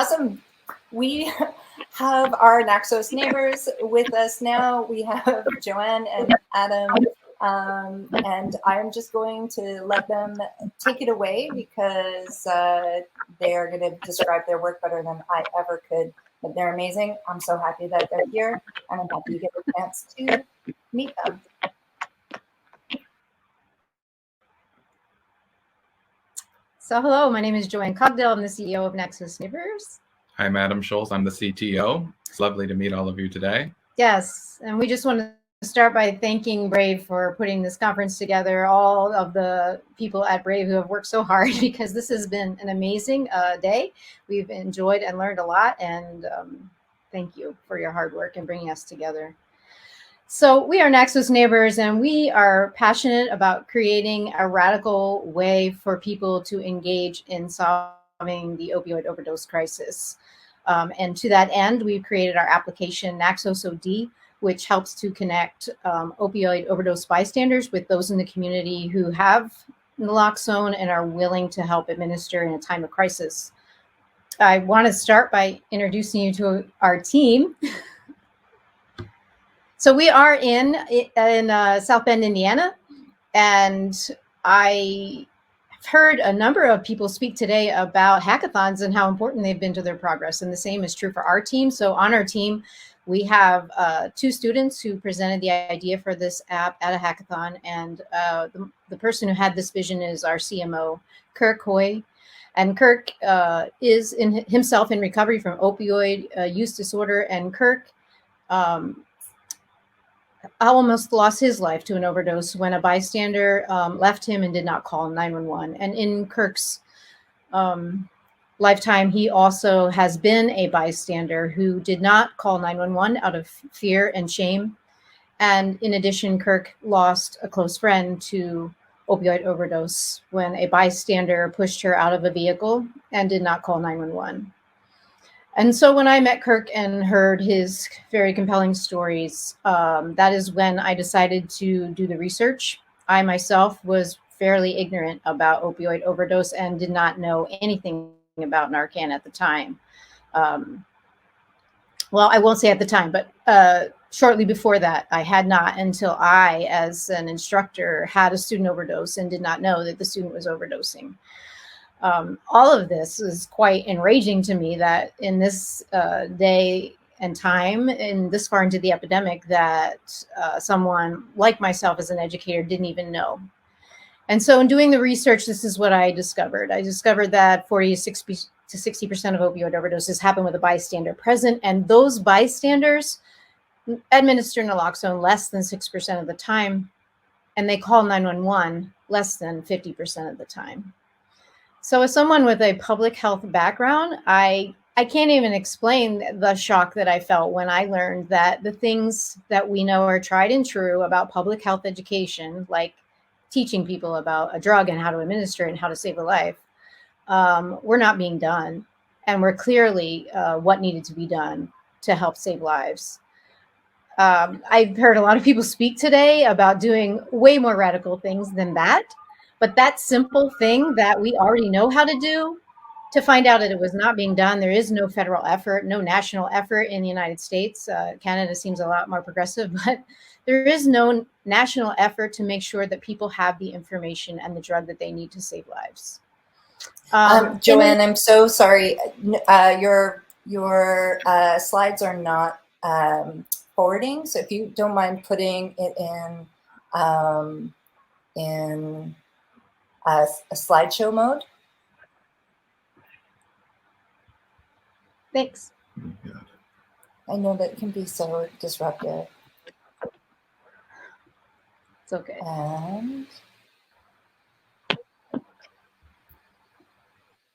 Awesome. We have our Naxos neighbors with us now. We have Joanne and Adam, and I'm just going to let them take it away because they're going to describe their work better than I ever could. But they're amazing. I'm so happy that they're here, and I'm happy to get a chance to meet them. So hello, my name is Joanne Cogdell. I'm the CEO of Naxos Neighbors. I'm Adam Scholz. I'm the CTO. It's lovely to meet all of you today. Yes, and we just want to start by thanking Brave for putting this conference together, all of the people at Brave who have worked so hard because this has been an amazing day. We've enjoyed and learned a lot, and thank you for your hard work and bringing us together. So we are Naxos Neighbors, and we are passionate about creating a radical way for people to engage in solving the opioid overdose crisis. And to that end, we've created our application Naxos OD, which helps to connect opioid overdose bystanders with those in the community who have naloxone and are willing to help administer in a time of crisis. I want to start by introducing you to our team. So we are in South Bend, Indiana, and I have heard a number of people speak today about hackathons and how important they've been to their progress, and the same is true for our team. So on our team, we have 2 students who presented the idea for this app at a hackathon, and the person who had this vision is our CMO, Kirk Hoy. And Kirk is himself in recovery from opioid use disorder, and Kirk almost lost his life to an overdose when a bystander left him and did not call 911. And in Kirk's lifetime, he also has been a bystander who did not call 911 out of fear and shame. And in addition, Kirk lost a close friend to opioid overdose when a bystander pushed her out of a vehicle and did not call 911. And so when I met Kirk and heard his very compelling stories, that is when I decided to do the research. I myself was fairly ignorant about opioid overdose and did not know anything about Narcan at the time. Well, I won't say at the time, but shortly before that, I had not until I, as an instructor, had a student overdose and did not know that the student was overdosing. All of this is quite enraging to me that in this day and time, and this far into the epidemic, that someone like myself as an educator didn't even know. And so in doing the research, this is what I discovered. I discovered that 40 to 60% of opioid overdoses happen with a bystander present, and those bystanders administer naloxone less than 6% of the time, and they call 911 less than 50% of the time. So as someone with a public health background, I can't even explain the shock that I felt when I learned that the things that we know are tried and true about public health education, like teaching people about a drug and how to administer it and how to save a life, were not being done, and were clearly what needed to be done to help save lives. I've heard a lot of people speak today about doing way more radical things than that. But that simple thing that we already know how to do, to find out that it was not being done, there is no federal effort, no national effort in the United States. Canada seems a lot more progressive, but there is no national effort to make sure that people have the information and the drug that they need to save lives. Joanne, I'm so sorry. Your slides are not forwarding, so if you don't mind putting it in a slideshow mode. Thanks. I know that can be so disruptive. It's okay. And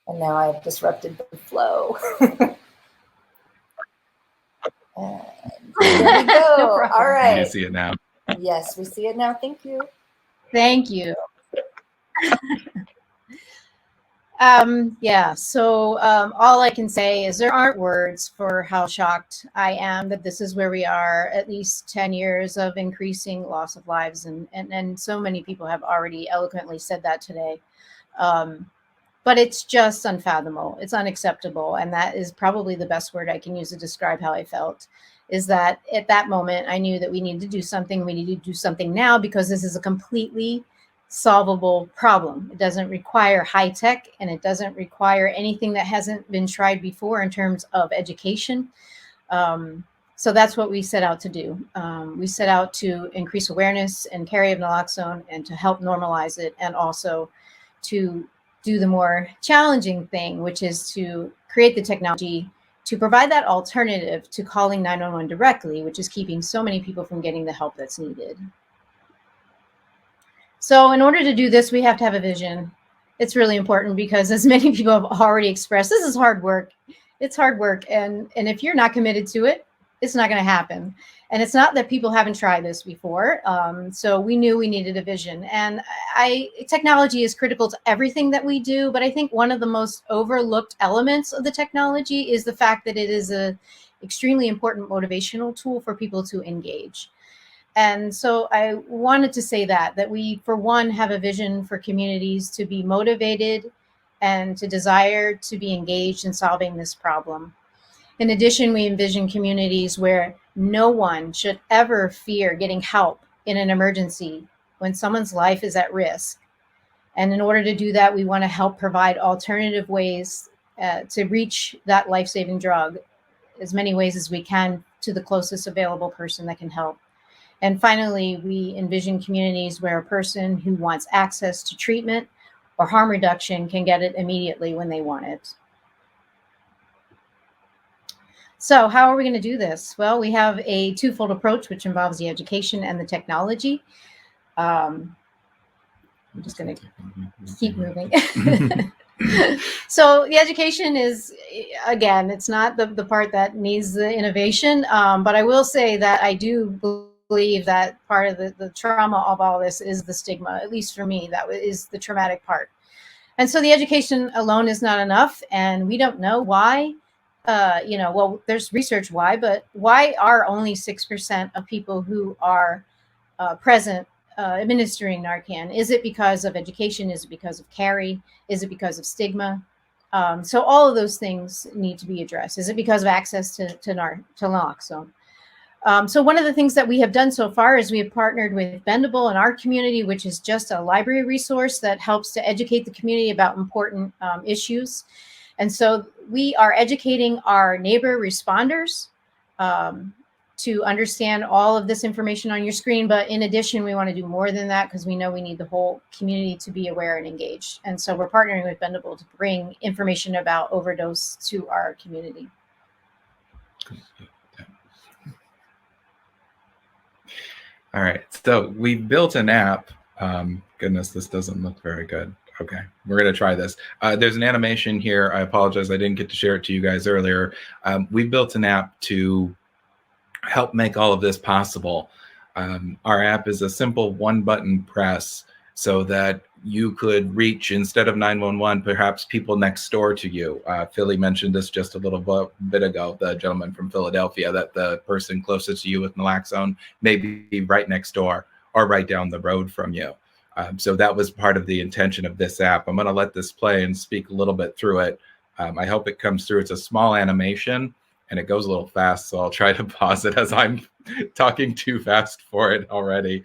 now I've disrupted the flow. And there we go. No all right. You see it now. Yes, we see it now. Thank you. Thank you. Yeah, so all I can say is there aren't words for how shocked I am that this is where we are, at least 10 years of increasing loss of lives. And so many people have already eloquently said that today. but it's just unfathomable. It's unacceptable. And that is probably the best word I can use to describe how I felt, is that at that moment, I knew that we needed to do something. We needed to do something now because this is a completely solvable problem. It doesn't require high tech, and it doesn't require anything that hasn't been tried before in terms of education. So that's what we set out to do. We set out to increase awareness and carry of naloxone and to help normalize it, and also to do the more challenging thing, which is to create the technology to provide that alternative to calling 911 directly, which is keeping so many people from getting the help that's needed. So in order to do this, we have to have a vision. It's really important because, as many people have already expressed, this is hard work. It's hard work. And if you're not committed to it, it's not going to happen. And it's not that people haven't tried this before. So we knew we needed a vision. And technology is critical to everything that we do. But I think one of the most overlooked elements of the technology is the fact that it is an extremely important motivational tool for people to engage. And so I wanted to say that we, for one, have a vision for communities to be motivated and to desire to be engaged in solving this problem. In addition, we envision communities where no one should ever fear getting help in an emergency when someone's life is at risk. And in order to do that, we want to help provide alternative ways to reach that life-saving drug as many ways as we can to the closest available person that can help. And finally, we envision communities where a person who wants access to treatment or harm reduction can get it immediately when they want it. So how are we going to do this? Well, we have a twofold approach, which involves the education and the technology. I'm just going to keep moving. So the education is, again, it's not the part that needs the innovation, but I will say that I do believe that part of the trauma of all this is the stigma, at least for me, that is the traumatic part. And so the education alone is not enough, and we don't know why. Well, there's research why, but why are only 6% of people who are present administering Narcan? Is it because of education? Is it because of carry? Is it because of stigma? So all of those things need to be addressed. Is it because of access to naloxone? So one of the things that we have done so far is we have partnered with Bendable in our community, which is just a library resource that helps to educate the community about important issues. And so we are educating our neighbor responders to understand all of this information on your screen. But in addition, we want to do more than that because we know we need the whole community to be aware and engaged. And so we're partnering with Bendable to bring information about overdose to our community. All right, so we built an app. Goodness, this doesn't look very good. Okay, we're going to try this. There's an animation here. I apologize. I didn't get to share it to you guys earlier. We built an app to help make all of this possible. Our app is a simple one-button press so that you could reach, instead of 911, perhaps people next door to you. Philly mentioned this just a little bit ago, the gentleman from Philadelphia, that the person closest to you with naloxone may be right next door or right down the road from you. So that was part of the intention of this app. I'm going to let this play and speak a little bit through it. I hope it comes through. It's a small animation and it goes a little fast, so I'll try to pause it as I'm talking too fast for it already.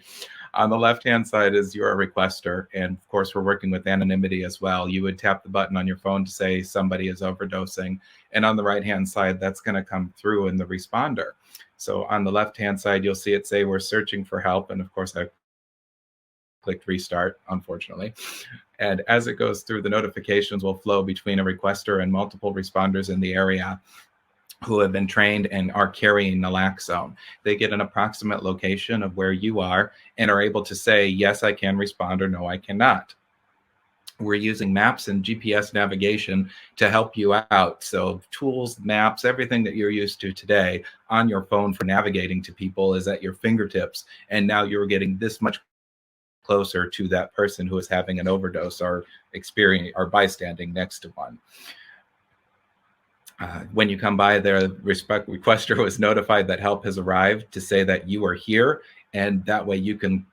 On the left-hand side is you're a requester, and of course we're working with anonymity as well. You would tap the button on your phone to say somebody is overdosing, and on the right-hand side, that's going to come through in the responder. So on the left-hand side, you'll see it say we're searching for help, and of course I clicked restart, unfortunately. And as it goes through, the notifications will flow between a requester and multiple responders in the area who have been trained and are carrying naloxone. They get an approximate location of where you are and are able to say, yes, I can respond, or no, I cannot. We're using maps and GPS navigation to help you out. So tools, maps, everything that you're used to today on your phone for navigating to people is at your fingertips. And now you're getting this much closer to that person who is having an overdose or experiencing or bystanding next to one. When you come by, the requester was notified that help has arrived to say that you are here, and that way you can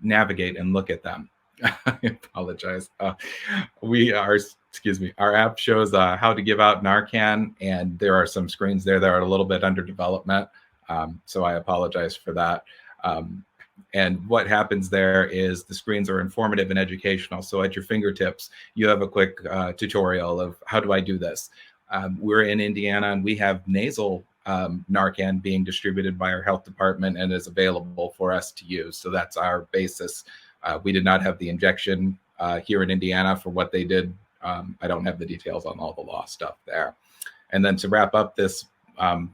navigate and look at them. I apologize. We are excuse me, our app shows how to give out Narcan, and there are some screens there that are a little bit under development. So I apologize for that. And what happens there is the screens are informative and educational. So at your fingertips, you have a quick tutorial of how do I do this? We're in Indiana, and we have nasal Narcan being distributed by our health department and is available for us to use. So that's our basis. We did not have the injection here in Indiana for what they did. I don't have the details on all the law stuff there. And then to wrap up this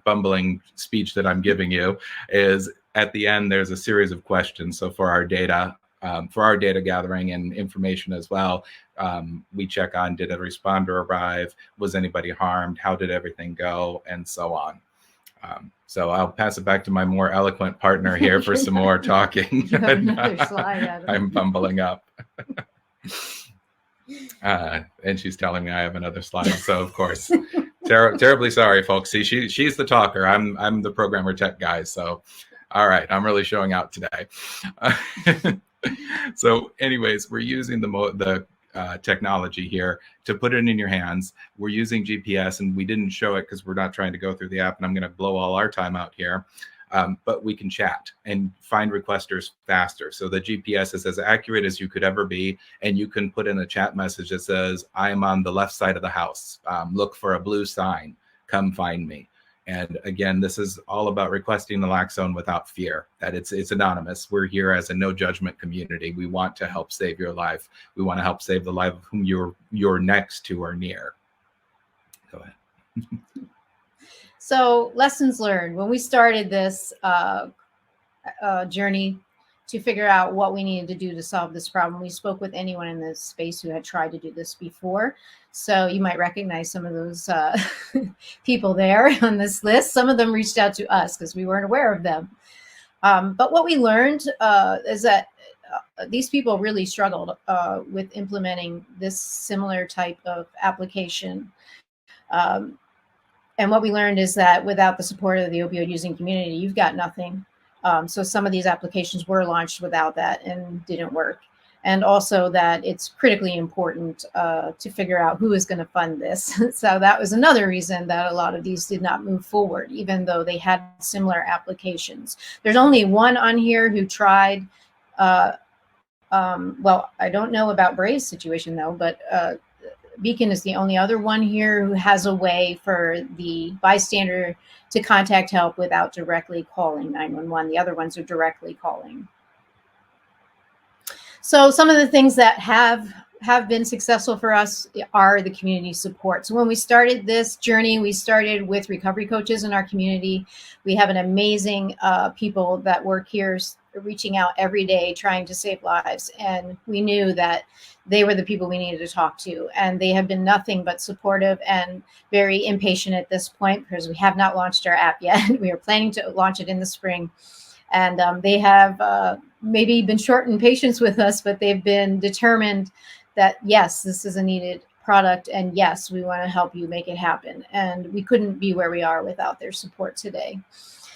bumbling speech that I'm giving you is at the end, there's a series of questions. So for our data gathering and information as well, we check on, did a responder arrive? Was anybody harmed? How did everything go? And so on. So I'll pass it back to my more eloquent partner here for some more talking. You have another slide, Adam. I'm bumbling up. And she's telling me I have another slide. So of course, terribly sorry, folks. See, she's the talker. I'm the programmer tech guy. So, all right, I'm really showing out today. So, anyways, we're using the technology here to put it in your hands. We're using GPS, and we didn't show it because we're not trying to go through the app, and I'm going to blow all our time out here. But we can chat and find requesters faster. So the GPS is as accurate as you could ever be. And you can put in a chat message that says, I am on the left side of the house. Look for a blue sign. Come find me. And again, this is all about requesting the naloxone without fear, that it's anonymous. We're here as a no judgment community. We want to help save your life. We want to help save the life of whom you're next to or near. Go ahead. So lessons learned. When we started this journey to figure out what we needed to do to solve this problem, we spoke with anyone in this space who had tried to do this before. So you might recognize some of those people there on this list. Some of them reached out to us because we weren't aware of them. But what we learned is that these people really struggled with implementing this similar type of application. And what we learned is that without the support of the opioid using community, you've got nothing. So some of these applications were launched without that and didn't work. And also that it's critically important to figure out who is going to fund this. So that was another reason that a lot of these did not move forward, even though they had similar applications. There's only one on here who tried. Well, I don't know about Brave's situation though, but Beacon is the only other one here who has a way for the bystander to contact help without directly calling 911. The other ones are directly calling. So some of the things that have been successful for us are the community support. So when we started this journey, we started with recovery coaches in our community. We have an amazing people that work here reaching out every day, trying to save lives. And we knew that they were the people we needed to talk to. And they have been nothing but supportive and very impatient at this point because we have not launched our app yet. We are planning to launch it in the spring. And they have maybe been short in patience with us, but they've been determined that, yes, this is a needed product. And yes, we want to help you make it happen. And we couldn't be where we are without their support today.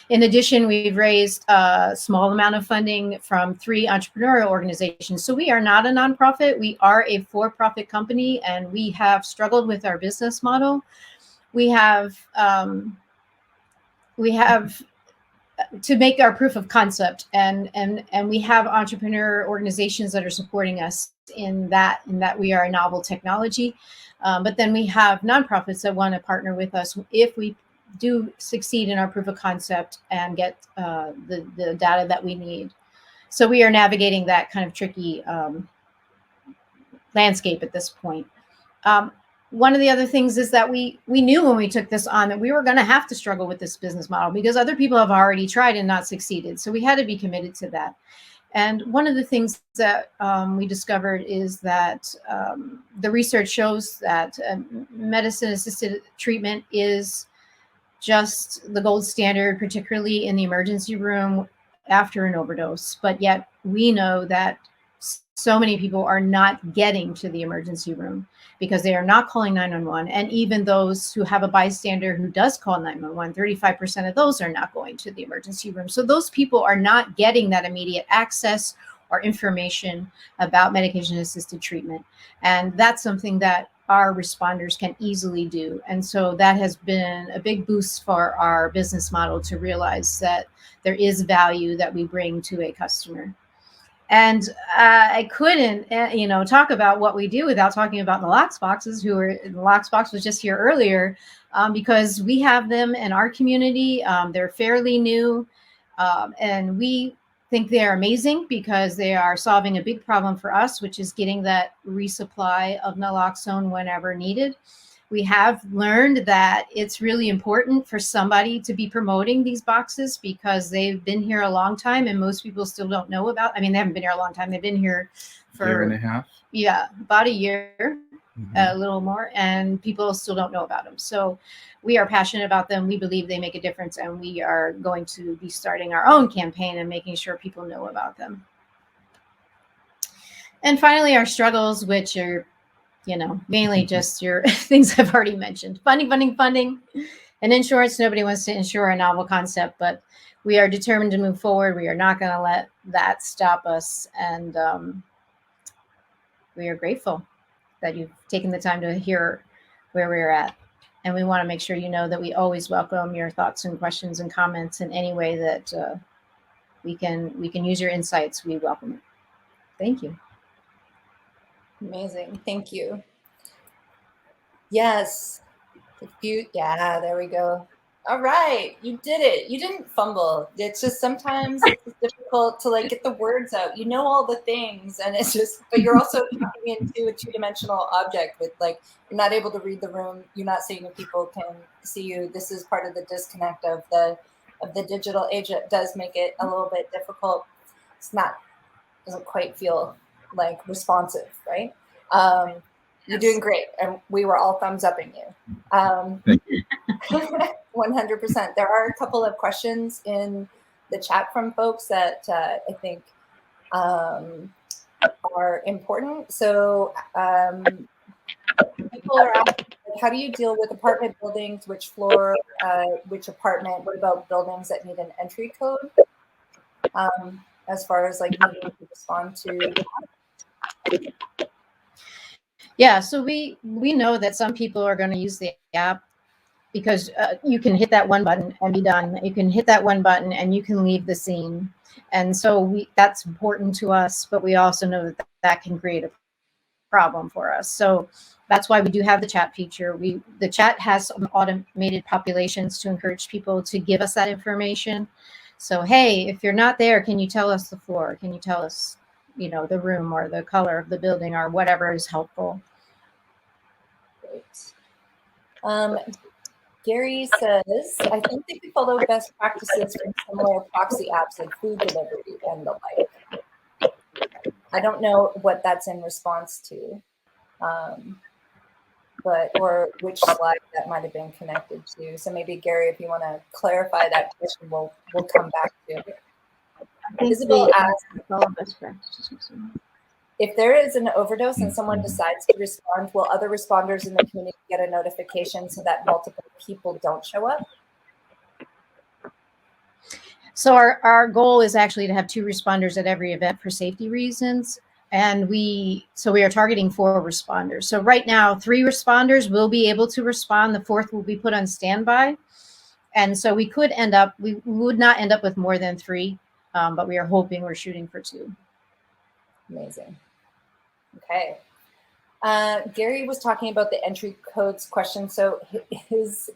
In addition, we've raised a small amount of funding from 3 entrepreneurial organizations. So we are not a nonprofit. We are a for-profit company, and we have struggled with our business model. We have to make our proof of concept, and we have entrepreneur organizations that are supporting us in that we are a novel technology. But then we have nonprofits that want to partner with us if we do succeed in our proof of concept and get the data that we need. So we are navigating that kind of tricky landscape at this point. One of the other things is that we knew when we took this on that we were going to have to struggle with this business model because other people have already tried and not succeeded. So we had to be committed to that. And one of the things that we discovered is that the research shows that medicine-assisted treatment is just the gold standard, particularly in the emergency room after an overdose. But yet we know that so many people are not getting to the emergency room because they are not calling 911. And even those who have a bystander who does call 911, 35% of those are not going to the emergency room. So those people are not getting that immediate access or information about medication-assisted treatment. And that's something that our responders can easily do. And so that has been a big boost for our business model to realize that there is value that we bring to a customer. And I couldn't, talk about what we do without talking about the Lox boxes, the Lox box was just here earlier, because we have them in our community. They're fairly new, and we think they are amazing because they are solving a big problem for us, which is getting that resupply of naloxone whenever needed. We have learned that it's really important for somebody to be promoting these boxes because they've been here a long time and most people still don't know about. I mean, they haven't been here a long time. They've been here for a year and a half. Yeah, about a year, a little more, and people still don't know about them. So we are passionate about them. We believe they make a difference, and we are going to be starting our own campaign and making sure people know about them. And finally, our struggles, which are mainly just your things I've already mentioned. Funding, and insurance. Nobody wants to insure a novel concept, but we are determined to move forward. We are not going to let that stop us. And we are grateful that you've taken the time to hear where we're at. And we want to make sure you know that we always welcome your thoughts and questions and comments in any way that we can use your insights. We welcome it. Thank you. Amazing. Thank you. Yes. Yeah, there we go. All right. You did it. You didn't fumble. It's just sometimes it's difficult to get the words out. You know all the things and it's just, but you're also talking into a two-dimensional object with you're not able to read the room. You're not seeing if people can see you. This is part of the disconnect of the digital age. It does make it a little bit difficult. Doesn't quite feel responsive, right? You're doing great, and we were all thumbs upping you. Thank you. 100%. There are a couple of questions in the chat from folks that I think are important. So people are asking, how do you deal with apartment buildings? Which floor, which apartment? What about buildings that need an entry code? As far as needing to respond to. Yeah, so we know that some people are going to use the app because you can hit that one button and be done. You can hit that one button and you can leave the scene. And so that's important to us, but we also know that can create a problem for us. So that's why we do have the chat feature. The chat has some automated populations to encourage people to give us that information. So, hey, if you're not there, can you tell us the floor? Can you tell us the room or the color of the building or whatever is helpful? Great. Gary says, I think they could follow best practices from similar proxy apps like food delivery and the like. I don't know what that's in response to, or which slide that might have been connected to. So maybe Gary, if you want to clarify that question, we'll come back to it. Isabel asks, if there is an overdose and someone decides to respond, will other responders in the community get a notification so that multiple people don't show up? So our goal is actually to have 2 responders at every event for safety reasons. And we are targeting 4 responders. So right now, 3 responders will be able to respond. The 4th will be put on standby. And so we would not end up with more than 3. But we're shooting for 2. Amazing. Okay. Gary was talking about the entry codes question. So his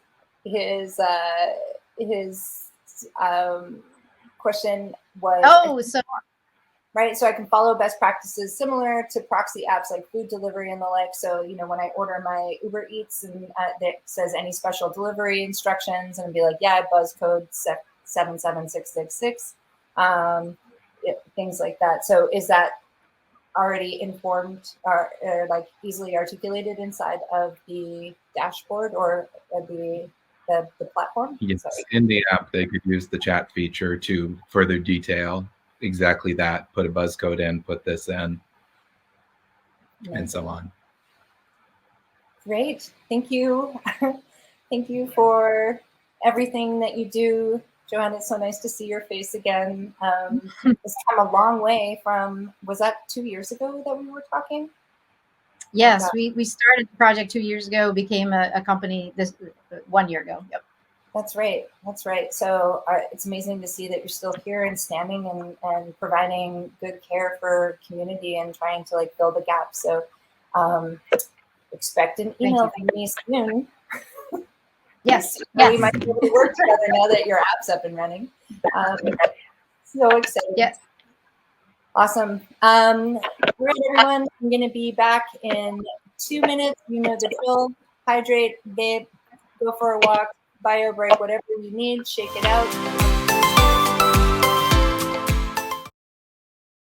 question was, right. So I can follow best practices similar to proxy apps like food delivery and the like. So, when I order my Uber Eats and it says any special delivery instructions and be like, yeah, buzz code 77666. Things like that. So is that already informed or easily articulated inside of the dashboard or the platform? Yes, in the app, they could use the chat feature to further detail exactly that, put a buzz code in, put this in, and so on. Great. Thank you. Thank you for everything that you do Joanne, it's so nice to see your face again. It's come a long way from, was that 2 years ago that we were talking? Yes, we started the project 2 years ago, became a company this 1 year ago. Yep. That's right. That's right. So it's amazing to see that you're still here and standing and providing good care for community and trying to like fill the gap. So expect an email from me soon. Yes. So we might be able to work together now that your app's up and running. So excited. Yes. Awesome. All right, everyone. I'm going to be back in 2 minutes. You know the drill. Hydrate, babe, go for a walk, bio break, whatever you need. Shake it out.